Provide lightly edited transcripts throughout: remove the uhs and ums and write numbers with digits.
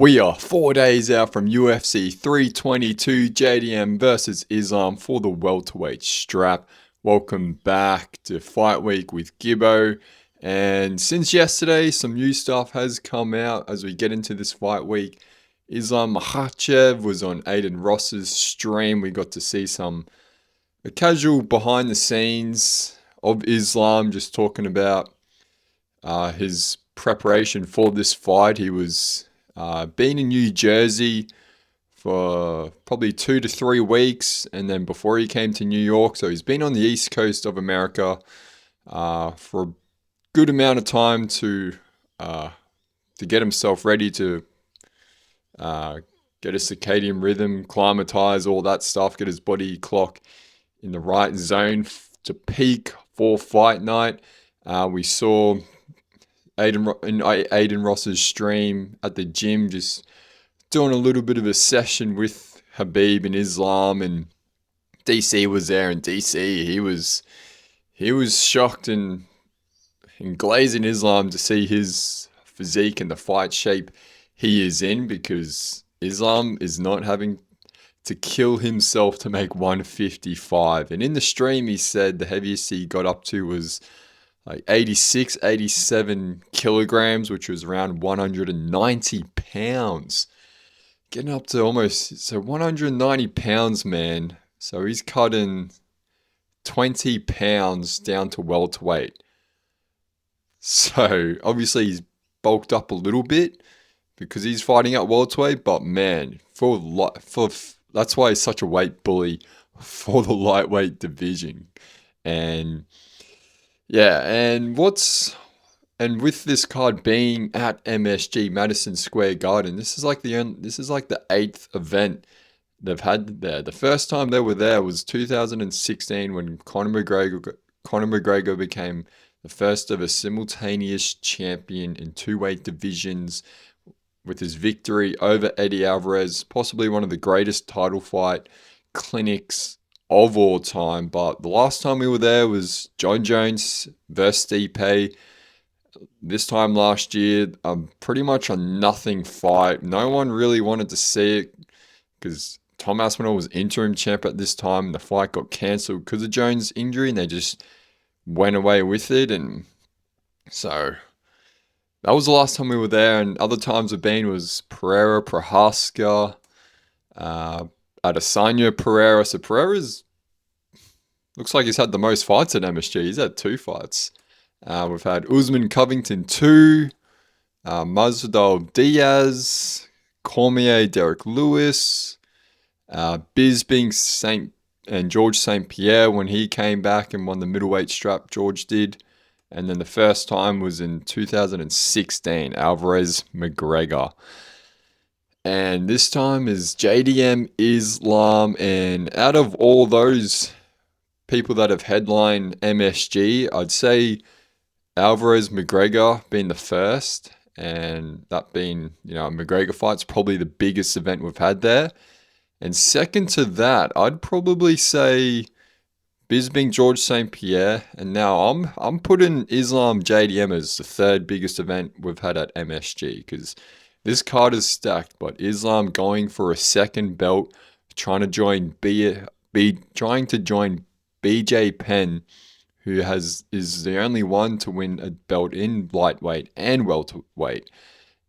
We are 4 days out from UFC 322 JDM versus Islam for the welterweight strap. Welcome back to Fight Week with Gibbo. And since yesterday, some new stuff has come out as we get into this fight week. Islam Makhachev was on Adin Ross's stream. We got to see a casual behind the scenes of Islam, just talking about his preparation for this fight. He was been in New Jersey for probably 2 to 3 weeks, and then before he came to New York, so he's been on the East Coast of America for a good amount of time to get himself ready to get a circadian rhythm, climatize, all that stuff, get his body clock in the right zone to peak for fight night. We saw Adin Ross's stream at the gym, just doing a little bit of a session with Habib and Islam, and DC was there, and DC he was shocked and glazing Islam to see his physique and the fight shape he is in, because Islam is not having to kill himself to make 155. And in the stream he said the heaviest he got up to was like 86, 87 kilograms, which was around 190 pounds. Getting up to almost 190 pounds, man. So he's cutting 20 pounds down to welterweight. So obviously he's bulked up a little bit because he's fighting at welterweight, but man, that's why he's such a weight bully for the lightweight division. And yeah, and with this card being at MSG, Madison Square Garden, this is like the 8th event they've had there. The first time they were there was 2016 when Conor McGregor became the first ever simultaneous champion in 2 weight divisions with his victory over Eddie Alvarez, possibly one of the greatest title fight clinics of all time. But the last time we were there was John Jones versus Stipe. This time last year, pretty much a nothing fight. No one really wanted to see it because Tom Aspinall was interim champ at this time, and the fight got cancelled because of Jones' injury, and they just went away with it. And so that was the last time we were there. And other times we've been was Pereira, Prohaska, Adesanya, Pereira. So Pereira's looks like he's had the most fights at MSG. He's had 2 fights. We've had Usman Covington 2, Masvidal Diaz, Cormier, Derek Lewis, Bisping and George St. Pierre when he came back and won the middleweight strap. George did. And then the first time was in 2016, Alvarez McGregor. And this time is JDM Islam. And out of all those people that have headlined MSG, I'd say Alvarez McGregor being the first, and that being, a McGregor fight's probably the biggest event we've had there. And second to that, I'd probably say Bisping, George St. Pierre, and now I'm putting Islam JDM as the 3rd biggest event we've had at MSG, because this card is stacked. But Islam going for a second belt, trying to join BJ Penn, who is the only one to win a belt in lightweight and welterweight.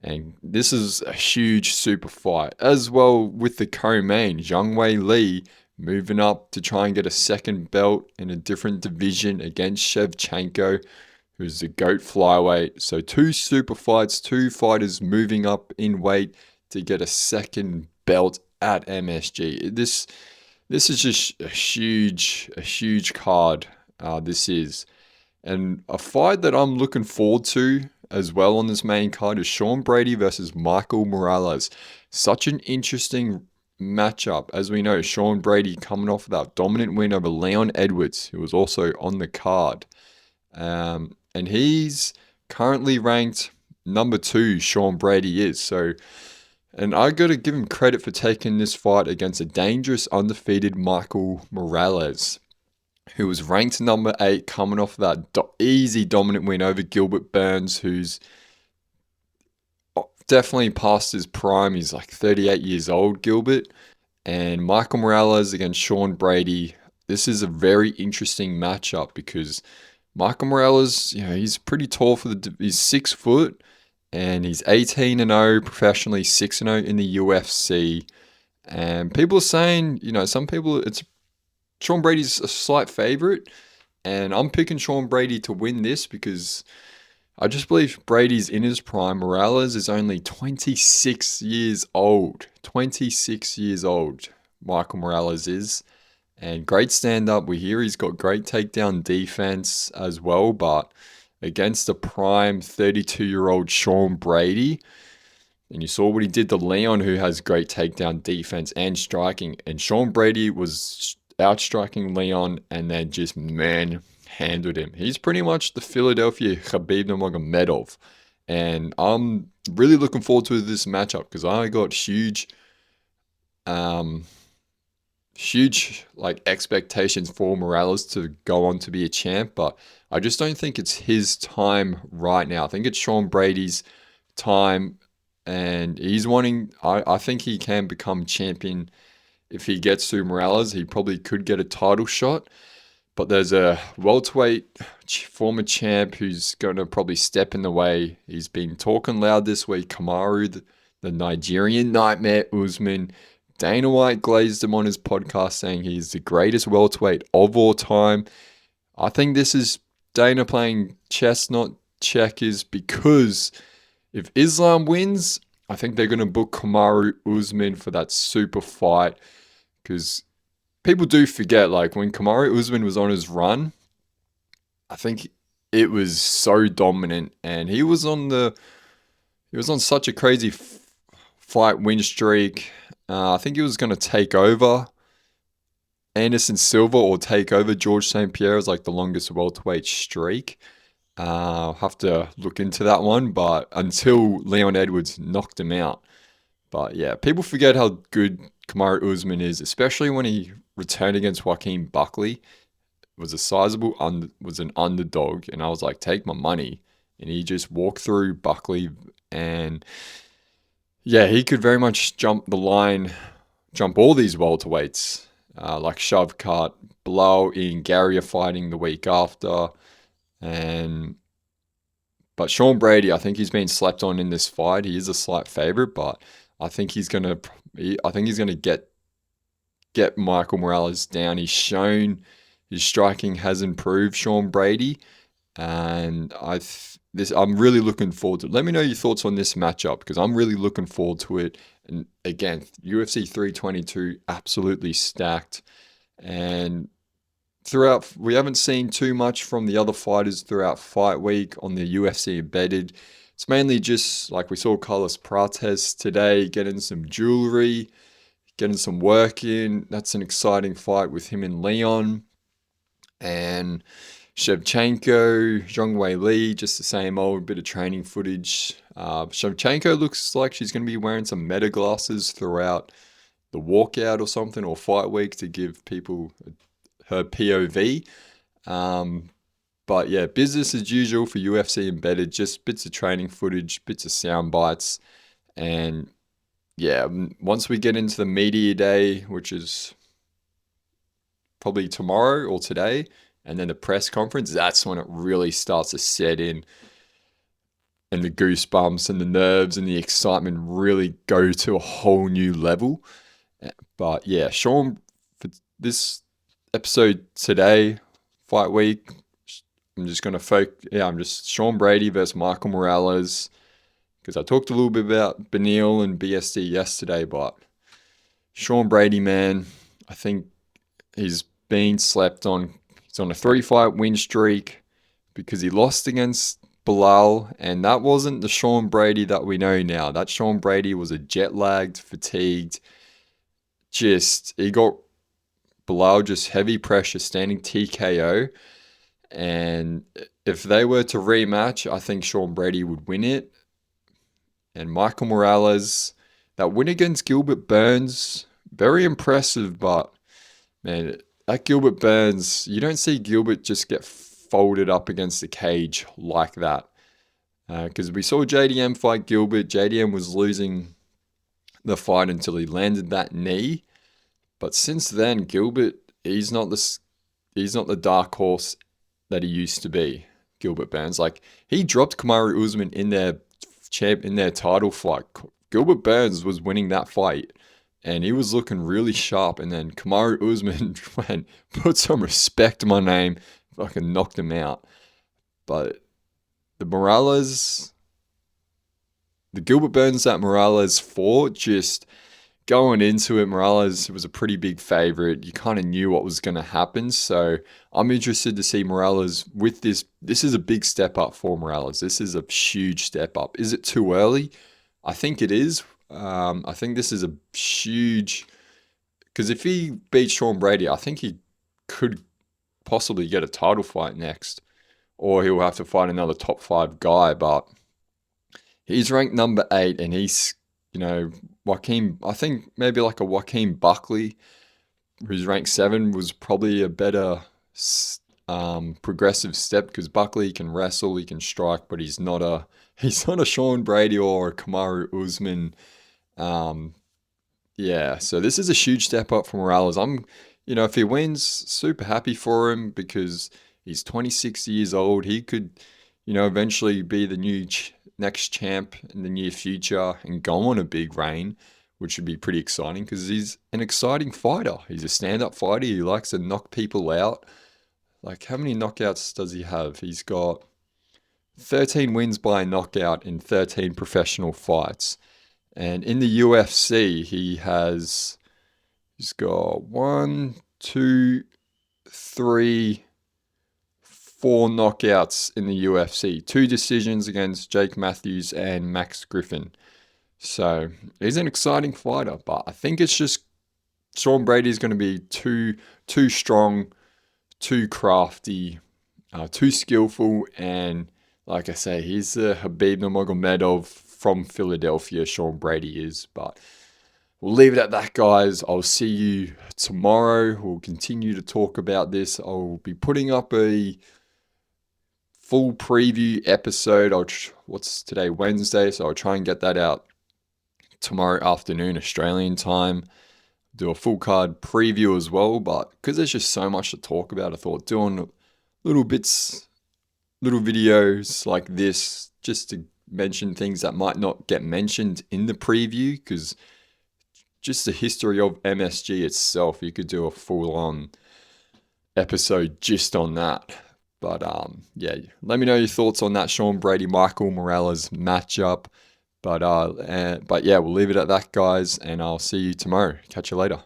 And this is a huge super fight. As well with the co-main, Zhang Wei Li moving up to try and get a second belt in a different division against Shevchenko, who's the GOAT flyweight. So 2 super fights, 2 fighters moving up in weight to get a second belt at MSG. This is just a huge card. This is. And a fight that I'm looking forward to as well on this main card is Sean Brady versus Michael Morales. Such an interesting matchup. As we know, Sean Brady coming off that dominant win over Leon Edwards, who was also on the card. And he's currently ranked number 2, Sean Brady is. So, and I got to give him credit for taking this fight against a dangerous, undefeated Michael Morales, who was ranked number 8, coming off that easy dominant win over Gilbert Burns, who's definitely past his prime. He's like 38 years old, Gilbert. And Michael Morales against Sean Brady. This is a very interesting matchup because Michael Morales, he's pretty tall he's 6 foot and he's 18-0 professionally, 6-0 in the UFC. And people are saying, some people, it's Sean Brady's a slight favorite. And I'm picking Sean Brady to win this because I just believe Brady's in his prime. Morales is only 26 years old. 26 years old, Michael Morales is. And great stand up. We hear he's got great takedown defense as well. But against the prime 32-year-old Sean Brady, and you saw what he did to Leon, who has great takedown defense and striking. And Sean Brady was outstriking Leon and then just handled him. He's pretty much the Philadelphia Khabib Nurmagomedov. And I'm really looking forward to this matchup because I got huge like expectations for Morales to go on to be a champ, but I just don't think it's his time right now. I think it's Sean Brady's time, and he's wanting. I think he can become champion if he gets through Morales. He probably could get a title shot, but there's a welterweight former champ who's going to probably step in the way. He's been talking loud this week. Kamaru, the Nigerian nightmare, Usman. Dana White glazed him on his podcast saying he's the greatest welterweight of all time. I think this is Dana playing chess, not checkers, because if Islam wins, I think they're going to book Kamaru Usman for that super fight. Because people do forget, like when Kamaru Usman was on his run, I think it was so dominant, and he was on such a crazy fight win streak. I think he was going to take over Anderson Silva or take over George St. Pierre as like the longest welterweight streak. I'll have to look into that one, but until Leon Edwards knocked him out. But yeah, people forget how good Kamaru Usman is, especially when he returned against Joaquin Buckley. Was an underdog, and I was like, take my money. And he just walked through Buckley, and yeah, he could very much jump the line, jump all these welterweights, like Shavkat, Bilal, Ian Gary are fighting the week after, but Sean Brady, I think he's been slept on in this fight. He is a slight favorite, but I think he's gonna get Michael Morales down. He's shown his striking has improved, Sean Brady, and I'm really looking forward to it. Let me know your thoughts on this matchup because I'm really looking forward to it. And again, UFC 322 absolutely stacked. And we haven't seen too much from the other fighters throughout fight week on the UFC embedded. It's mainly just like we saw Carlos Prates today getting some jewelry, getting some work in. That's an exciting fight with him and Leon. And Shevchenko, Zhongwei Li, just the same old bit of training footage. Shevchenko looks like she's going to be wearing some meta glasses throughout the walkout or something, or fight week to give people her POV. But yeah, business as usual for UFC embedded, just bits of training footage, bits of sound bites. And yeah, once we get into the media day, which is probably tomorrow or today, and then the press conference, that's when it really starts to set in. And the goosebumps and the nerves and the excitement really go to a whole new level. But yeah, Sean, for this episode today, fight week, I'm just going to focus. Yeah, I'm just Sean Brady versus Michael Morales. Because I talked a little bit about Beneil and BSD yesterday, but Sean Brady, man, I think he's been slept on. He's on a 3-fight win streak because he lost against Bilal, and that wasn't the Sean Brady that we know now. That Sean Brady was a jet-lagged, fatigued, he got Bilal just heavy pressure, standing TKO, and if they were to rematch, I think Sean Brady would win it. And Michael Morales, that win against Gilbert Burns, very impressive, but man, that Gilbert Burns, you don't see Gilbert just get folded up against the cage like that. Because we saw JDM fight Gilbert. JDM was losing the fight until he landed that knee. But since then, Gilbert, he's not the dark horse that he used to be. Gilbert Burns, like, he dropped Kamaru Usman in their title fight. Gilbert Burns was winning that fight, and he was looking really sharp. And then Kamaru Usman went, put some respect to my name, fucking knocked him out. But the Gilbert Burns that Morales fought, just going into it, Morales was a pretty big favorite. You kind of knew what was going to happen. So I'm interested to see Morales with this. This is a big step up for Morales. This is a huge step up. Is it too early? I think it is. I think this is a huge, because if he beats Sean Brady, I think he could possibly get a title fight next, or he'll have to fight another top 5 guy. But he's ranked number 8, and he's, Joaquin, I think maybe like a Joaquin Buckley, who's ranked 7, was probably a better progressive step, because Buckley can wrestle, he can strike, but he's not a Sean Brady or a Kamaru Usman. So this is a huge step up for Morales. If he wins, super happy for him, because he's 26 years old. He could, eventually be the new next champ in the near future and go on a big reign, which would be pretty exciting, because he's an exciting fighter. He's a stand-up fighter. He likes to knock people out. Like, how many knockouts does he have? He's got 13 wins by knockout in 13 professional fights. And in the UFC, he's got 1, 2, 3, 4 knockouts in the UFC. 2 decisions against Jake Matthews and Max Griffin. So he's an exciting fighter, but I think it's just Sean Brady's going to be too strong, too crafty, too skillful, and like I say, he's the Khabib Nurmagomedov from Philadelphia, Sean Brady is. But we'll leave it at that, guys. I'll see you tomorrow. We'll continue to talk about this. I'll be putting up a full preview episode. What's today? Wednesday. So I'll try and get that out tomorrow afternoon, Australian time. Do a full card preview as well. But because there's just so much to talk about, I thought doing little videos like this, just to mention things that might not get mentioned in the preview, because just the history of MSG itself, you could do a full-on episode just on that. But let me know your thoughts on that Sean Brady Michael Morales matchup. But we'll leave it at that, guys, and I'll see you tomorrow. Catch you later.